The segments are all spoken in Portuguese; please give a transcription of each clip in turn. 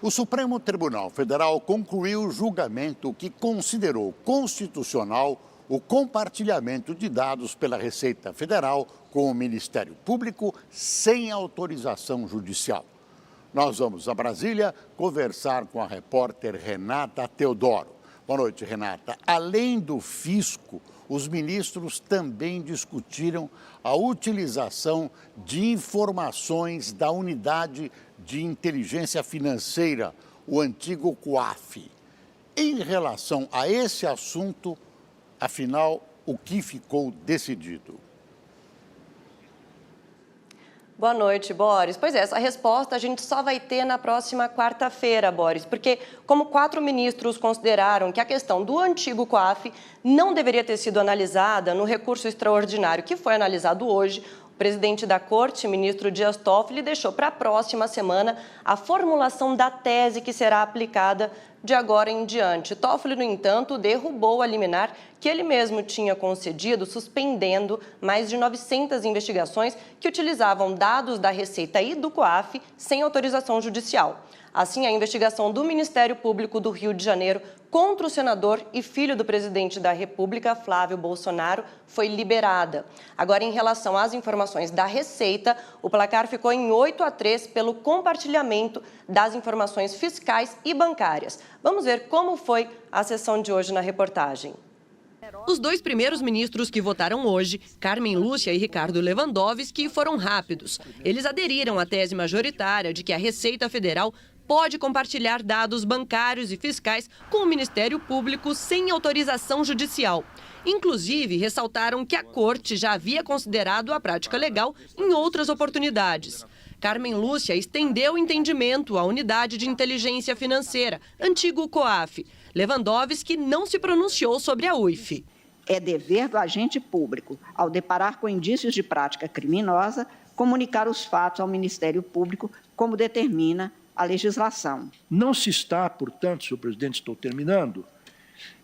O Supremo Tribunal Federal concluiu o julgamento que considerou constitucional o compartilhamento de dados pela Receita Federal com o Ministério Público sem autorização judicial. Nós vamos a Brasília conversar com a repórter Renata Teodoro. Boa noite, Renata. Além do fisco, os ministros também discutiram a utilização de informações da Unidade de Inteligência Financeira, o antigo COAF. Em relação a esse assunto, afinal, o que ficou decidido? Boa noite, Boris. Pois é, essa resposta a gente só vai ter na próxima quarta-feira, Boris, porque como 4 ministros consideraram que a questão do antigo COAF não deveria ter sido analisada no recurso extraordinário que foi analisado hoje, o presidente da Corte, ministro Dias Toffoli, deixou para a próxima semana a formulação da tese que será aplicada de agora em diante. Toffoli, no entanto, derrubou a liminar que ele mesmo tinha concedido, suspendendo mais de 900 investigações que utilizavam dados da Receita e do COAF sem autorização judicial. Assim, a investigação do Ministério Público do Rio de Janeiro contra o senador e filho do presidente da República, Flávio Bolsonaro, foi liberada. Agora, em relação às informações da Receita, o placar ficou em 8-3 pelo compartilhamento das informações fiscais e bancárias. Vamos ver como foi a sessão de hoje na reportagem. Os 2 primeiros ministros que votaram hoje, Carmen Lúcia e Ricardo Lewandowski, foram rápidos. Eles aderiram à tese majoritária de que a Receita Federal pode compartilhar dados bancários e fiscais com o Ministério Público sem autorização judicial. Inclusive, ressaltaram que a Corte já havia considerado a prática legal em outras oportunidades. Carmen Lúcia estendeu o entendimento à Unidade de Inteligência Financeira, antigo COAF. Lewandowski não se pronunciou sobre a UIF. É dever do agente público, ao deparar com indícios de prática criminosa, comunicar os fatos ao Ministério Público, como determina a legislação. Não se está, portanto, senhor presidente, estou terminando,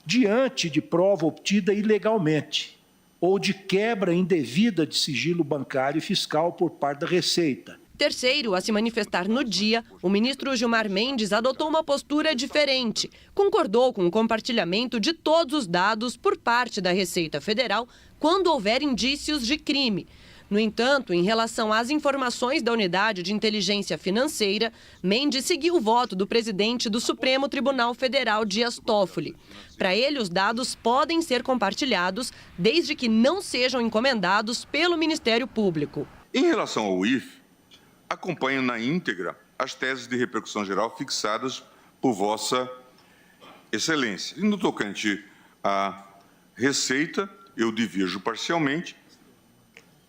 diante de prova obtida ilegalmente ou de quebra indevida de sigilo bancário e fiscal por parte da Receita. Terceiro a se manifestar no dia, o ministro Gilmar Mendes adotou uma postura diferente. Concordou com o compartilhamento de todos os dados por parte da Receita Federal quando houver indícios de crime. No entanto, em relação às informações da Unidade de Inteligência Financeira, Mendes seguiu o voto do presidente do Supremo Tribunal Federal, Dias Toffoli. Para ele, os dados podem ser compartilhados desde que não sejam encomendados pelo Ministério Público. Em relação ao UIF, acompanho na íntegra as teses de repercussão geral fixadas por Vossa Excelência. E no tocante à Receita, eu divirjo parcialmente,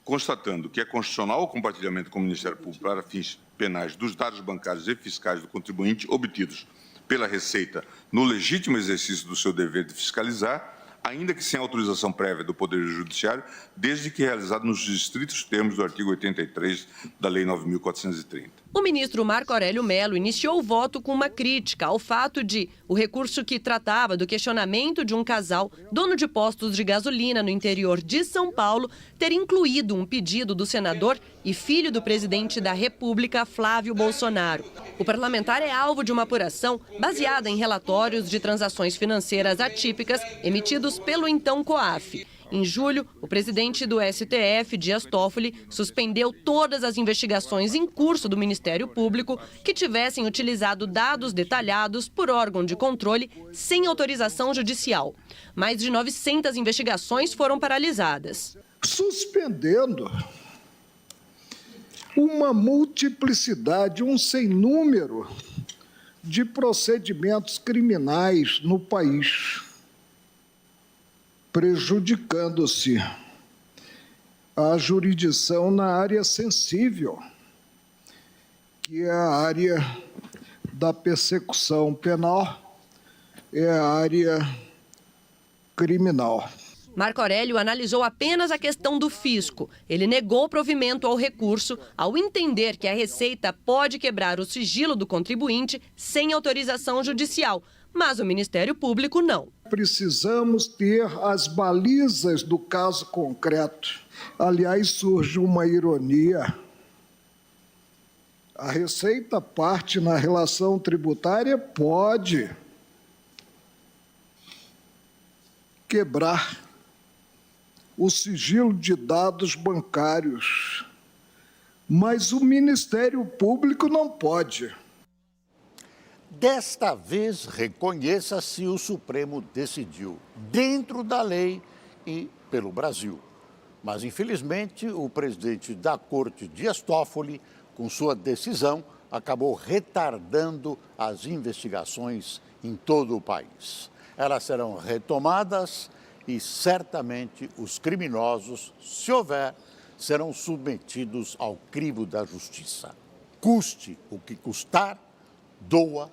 constatando que é constitucional o compartilhamento com o Ministério Público para fins penais dos dados bancários e fiscais do contribuinte obtidos pela Receita no legítimo exercício do seu dever de fiscalizar, ainda que sem autorização prévia do Poder Judiciário, desde que realizado nos estritos termos do artigo 83 da Lei 9.430. O ministro Marco Aurélio Mello iniciou o voto com uma crítica ao fato de o recurso que tratava do questionamento de um casal, dono de postos de gasolina no interior de São Paulo, ter incluído um pedido do senador e filho do presidente da República, Flávio Bolsonaro. O parlamentar é alvo de uma apuração baseada em relatórios de transações financeiras atípicas emitidos pelo então COAF. Em julho, o presidente do STF, Dias Toffoli, suspendeu todas as investigações em curso do Ministério Público que tivessem utilizado dados detalhados por órgão de controle sem autorização judicial. Mais de 900 investigações foram paralisadas. Suspendendo uma multiplicidade, um sem número de procedimentos criminais no país, prejudicando-se a jurisdição na área sensível, que é a área da persecução penal, é a área criminal. Marco Aurélio analisou apenas a questão do fisco. Ele negou provimento ao recurso ao entender que a Receita pode quebrar o sigilo do contribuinte sem autorização judicial, mas o Ministério Público não. Precisamos ter as balizas do caso concreto. Aliás, surge uma ironia. A Receita parte na relação tributária pode quebrar o sigilo de dados bancários, mas o Ministério Público não pode. Desta vez, reconheça-se, o Supremo decidiu dentro da lei e pelo Brasil. Mas, infelizmente, o presidente da Corte, Dias Toffoli, com sua decisão, acabou retardando as investigações em todo o país. Elas serão retomadas e, certamente, os criminosos, se houver, serão submetidos ao crivo da justiça. Custe o que custar, doa